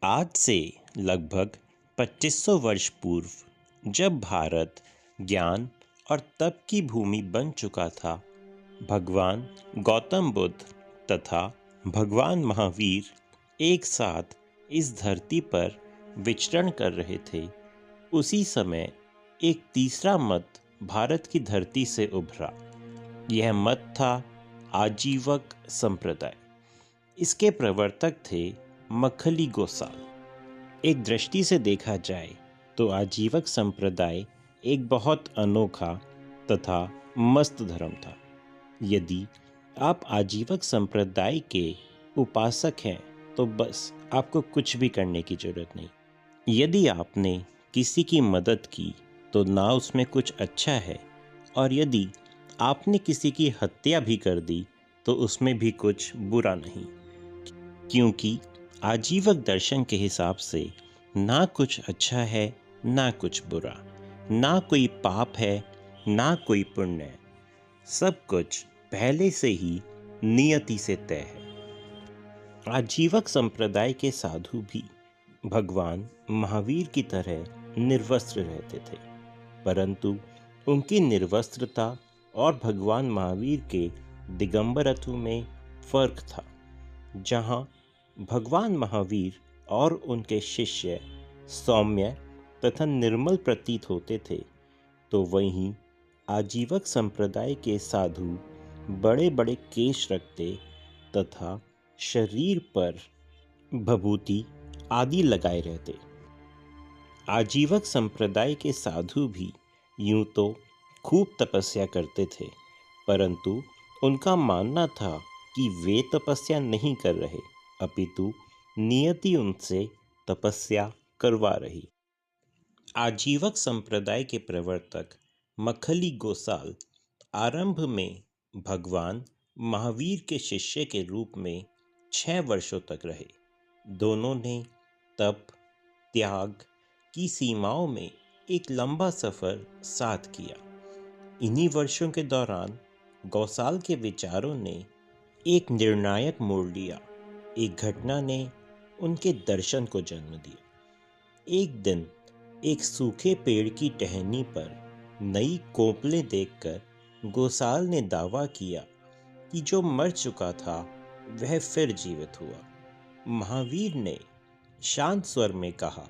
आज से लगभग 2500 वर्ष पूर्व जब भारत ज्ञान और तप की भूमि बन चुका था, भगवान गौतम बुद्ध तथा भगवान महावीर एक साथ इस धरती पर विचरण कर रहे थे। उसी समय एक तीसरा मत भारत की धरती से उभरा। यह मत था आजीवक संप्रदाय। इसके प्रवर्तक थे मक्खली गोसाल। एक दृष्टि से देखा जाए तो आजीवक संप्रदाय एक बहुत अनोखा तथा मस्त धर्म था। यदि आप आजीवक संप्रदाय के उपासक हैं तो बस आपको कुछ भी करने की जरूरत नहीं। यदि आपने किसी की मदद की तो ना उसमें कुछ अच्छा है, और यदि आपने किसी की हत्या भी कर दी तो उसमें भी कुछ बुरा नहीं, क्योंकि आजीवक दर्शन के हिसाब से ना कुछ अच्छा है ना कुछ बुरा, ना कोई पाप है ना कोई पुण्य है। सब कुछ पहले से ही नियति से तय है। आजीवक संप्रदाय के साधु भी भगवान महावीर की तरह निर्वस्त्र रहते थे, परंतु उनकी निर्वस्त्रता और भगवान महावीर के दिगंबरत्व में फर्क था। जहाँ भगवान महावीर और उनके शिष्य सौम्य तथा निर्मल प्रतीत होते थे, तो वहीं आजीवक संप्रदाय के साधु बड़े बड़े केश रखते तथा शरीर पर भभूति आदि लगाए रहते। आजीवक संप्रदाय के साधु भी यूं तो खूब तपस्या करते थे, परंतु उनका मानना था कि वे तपस्या नहीं कर रहे, अपितु नियति उनसे तपस्या करवा रही। आजीवक संप्रदाय के प्रवर्तक मक्खली गोसाल आरंभ में भगवान महावीर के शिष्य के रूप में 6 वर्षों तक रहे। दोनों ने तप त्याग की सीमाओं में एक लंबा सफर साथ किया। इन्हीं वर्षों के दौरान गौसाल के विचारों ने एक निर्णायक मोड़ लिया। एक घटना ने उनके दर्शन को जन्म दिया। एक दिन एक सूखे पेड़ की टहनी पर नई कोपलें देखकर गोसाल ने दावा किया कि जो मर चुका था वह फिर जीवित हुआ। महावीर ने शांत स्वर में कहा,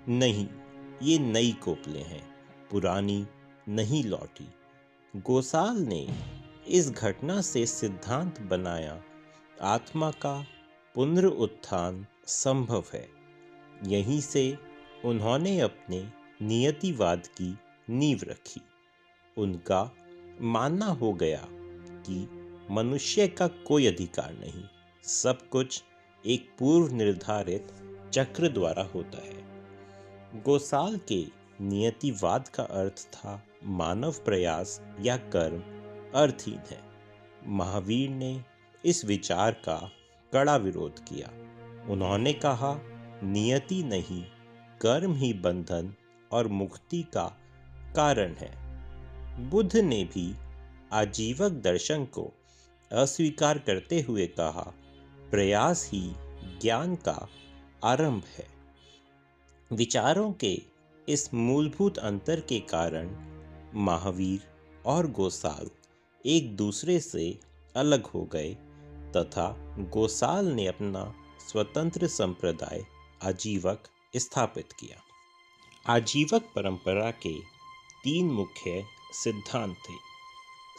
नहीं, ये नई कोपलें हैं, पुरानी नहीं लौटी। गोसाल ने इस घटना से सिद्धांत बनाया, आत्मा का पुनरुत्थान संभव है। यहीं से उन्होंने अपने नियतिवाद की नींव रखी। उनका मानना हो गया कि मनुष्य का कोई अधिकार नहीं, सब कुछ एक पूर्व निर्धारित चक्र द्वारा होता है। गोसाल के नियतिवाद का अर्थ था मानव प्रयास या कर्म अर्थहीन है। महावीर ने इस विचार का कड़ा विरोध किया। उन्होंने कहा, नियति नहीं, कर्म ही बंधन और मुक्ति का कारण है। बुद्ध ने भी आजीवक दर्शन को अस्वीकार करते हुए कहा, प्रयास ही ज्ञान का आरंभ है। विचारों के इस मूलभूत अंतर के कारण महावीर और गोसाल एक दूसरे से अलग हो गए तथा गोसाल ने अपना स्वतंत्र संप्रदाय आजीवक स्थापित किया। आजीवक परंपरा के 3 मुख्य सिद्धांत थे।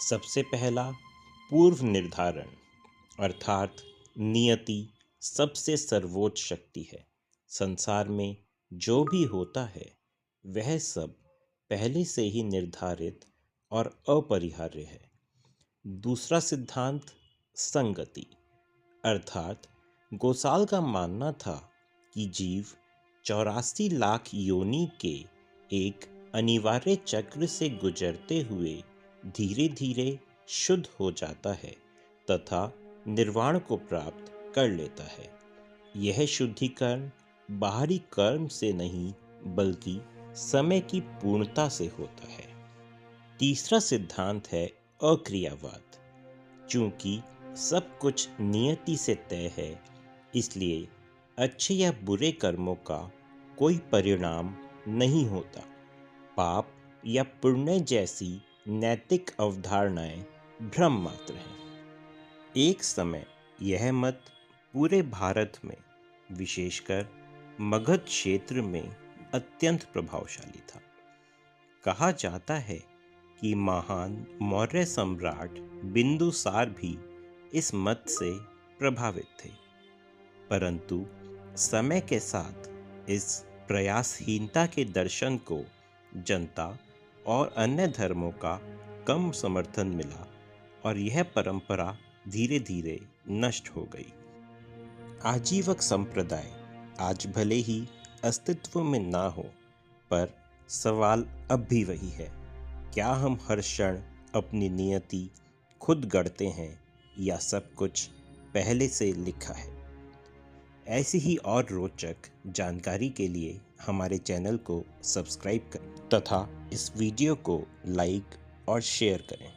सबसे पहला पूर्व निर्धारण, अर्थात नियति सबसे सर्वोच्च शक्ति है। संसार में जो भी होता है वह सब पहले से ही निर्धारित और अपरिहार्य है। दूसरा सिद्धांत संगति, अर्थात गोसाल का मानना था कि जीव 84 लाख योनि के एक अनिवार्य चक्र से गुजरते हुए धीरे धीरे शुद्ध हो जाता है तथा निर्वाण को प्राप्त कर लेता है। यह शुद्धिकरण बाहरी कर्म से नहीं बल्कि समय की पूर्णता से होता है। तीसरा सिद्धांत है अक्रियावाद। चूंकि सब कुछ नियति से तय है, इसलिए अच्छे या बुरे कर्मों का कोई परिणाम नहीं होता। पाप या पुण्य जैसी नैतिक अवधारणाएं भ्रम मात्र हैं। एक समय यह मत पूरे भारत में, विशेषकर मगध क्षेत्र में अत्यंत प्रभावशाली था। कहा जाता है कि महान मौर्य सम्राट बिंदुसार भी इस मत से प्रभावित थे, परंतु समय के साथ इस प्रयासहीनता के दर्शन को जनता और अन्य धर्मों का कम समर्थन मिला और यह परंपरा धीरे धीरे नष्ट हो गई। आजीवक संप्रदाय आज भले ही अस्तित्व में ना हो, पर सवाल अब भी वही है, क्या हम हर क्षण अपनी नियति खुद गढ़ते हैं या सब कुछ पहले से लिखा है? ऐसी ही और रोचक जानकारी के लिए हमारे चैनल को सब्सक्राइब करें तथा इस वीडियो को लाइक और शेयर करें।